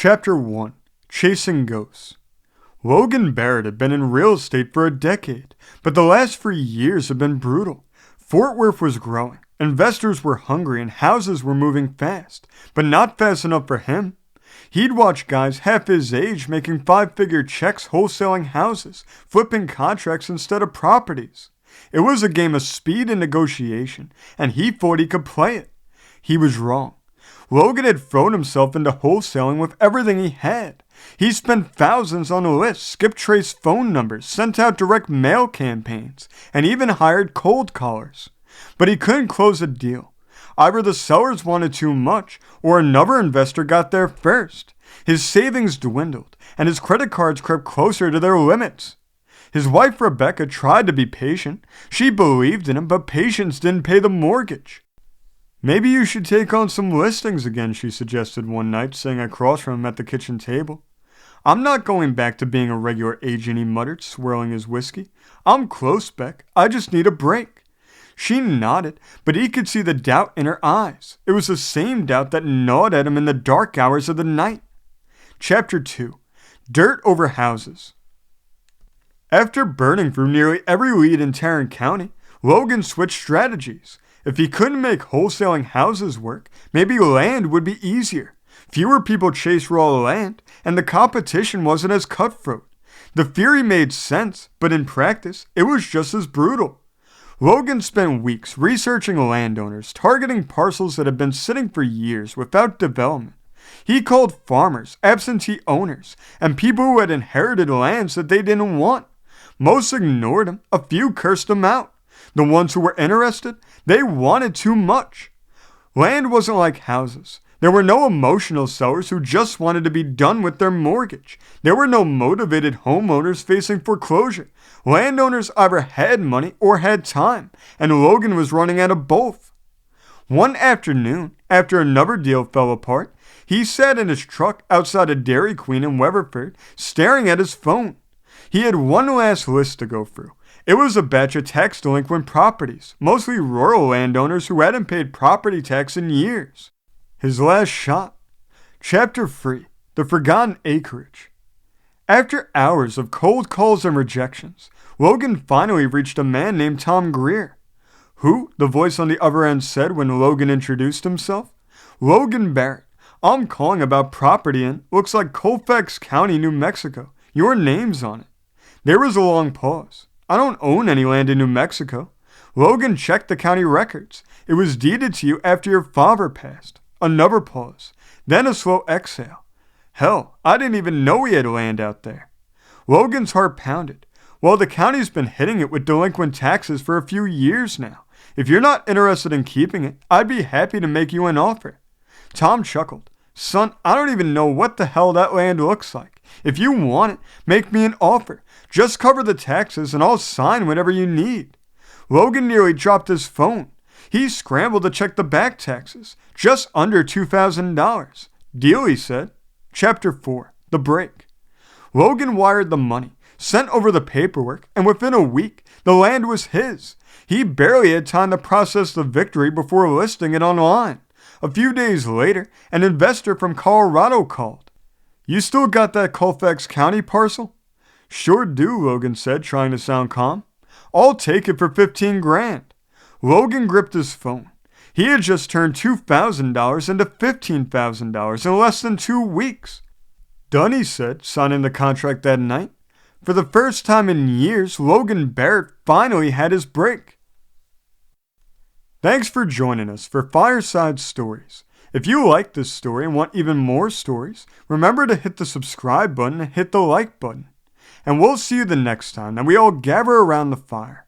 Chapter 1. Chasing Ghosts. Logan Barrett had been in real estate for a decade, but the last 3 years had been brutal. Fort Worth was growing, investors were hungry, and houses were moving fast, but not fast enough for him. He'd watch guys half his age making 5-figure checks wholesaling houses, flipping contracts instead of properties. It was a game of speed and negotiation, and he thought he could play it. He was wrong. Logan had thrown himself into wholesaling with everything he had. He spent thousands on a list, skipped trace phone numbers, sent out direct mail campaigns, and even hired cold callers. But he couldn't close a deal. Either the sellers wanted too much, or another investor got there first. His savings dwindled, and his credit cards crept closer to their limits. His wife Rebecca tried to be patient. She believed in him, but patience didn't pay the mortgage. "Maybe you should take on some listings again," she suggested one night, sitting across from him at the kitchen table. "I'm not going back to being a regular agent," he muttered, swirling his whiskey. "I'm close, Beck. I just need a break." She nodded, but he could see the doubt in her eyes. It was the same doubt that gnawed at him in the dark hours of the night. Chapter 2. Dirt over houses. After burning through nearly every lead in Tarrant County, Logan switched strategies. If he couldn't make wholesaling houses work, maybe land would be easier. Fewer people chased raw land, and the competition wasn't as cutthroat. The theory made sense, but in practice, it was just as brutal. Logan spent weeks researching landowners, targeting parcels that had been sitting for years without development. He called farmers, absentee owners, and people who had inherited lands that they didn't want. Most ignored him, a few cursed him out. The ones who were interested, they wanted too much. Land wasn't like houses. There were no emotional sellers who just wanted to be done with their mortgage. There were no motivated homeowners facing foreclosure. Landowners either had money or had time, and Logan was running out of both. One afternoon, after another deal fell apart, he sat in his truck outside a Dairy Queen in Weatherford, staring at his phone. He had one last list to go through. It was a batch of tax-delinquent properties, mostly rural landowners who hadn't paid property tax in years. His last shot. Chapter 3. The Forgotten Acreage. After hours of cold calls and rejections, Logan finally reached a man named Tom Greer. "Who?" the voice on the other end said when Logan introduced himself. "Logan Barrett. I'm calling about property in, looks like Colfax County, New Mexico. Your name's on it." There was a long pause. "I don't own any land in New Mexico." Logan checked the county records. "It was deeded to you after your father passed." Another pause. Then a slow exhale. "Hell, I didn't even know he had land out there." Logan's heart pounded. "Well, the county's been hitting it with delinquent taxes for a few years now. If you're not interested in keeping it, I'd be happy to make you an offer." Tom chuckled. "Son, I don't even know what the hell that land looks like. If you want it, make me an offer. Just cover the taxes and I'll sign whenever you need." Logan nearly dropped his phone. He scrambled to check the back taxes. Just under $2,000. "Deal," he said. Chapter 4. The Break. Logan wired the money, sent over the paperwork, and within a week, the land was his. He barely had time to process the victory before listing it online. A few days later, an investor from Colorado called. "You still got that Colfax County parcel?" "Sure do," Logan said, trying to sound calm. "I'll take it for $15,000. Logan gripped his phone. He had just turned $2,000 into $15,000 in less than 2 weeks. "Done," he said, signing the contract that night. For the first time in years, Logan Barrett finally had his break. Thanks for joining us for Fireside Stories. If you like this story and want even more stories, remember to hit the subscribe button and hit the like button. And we'll see you the next time that we all gather around the fire.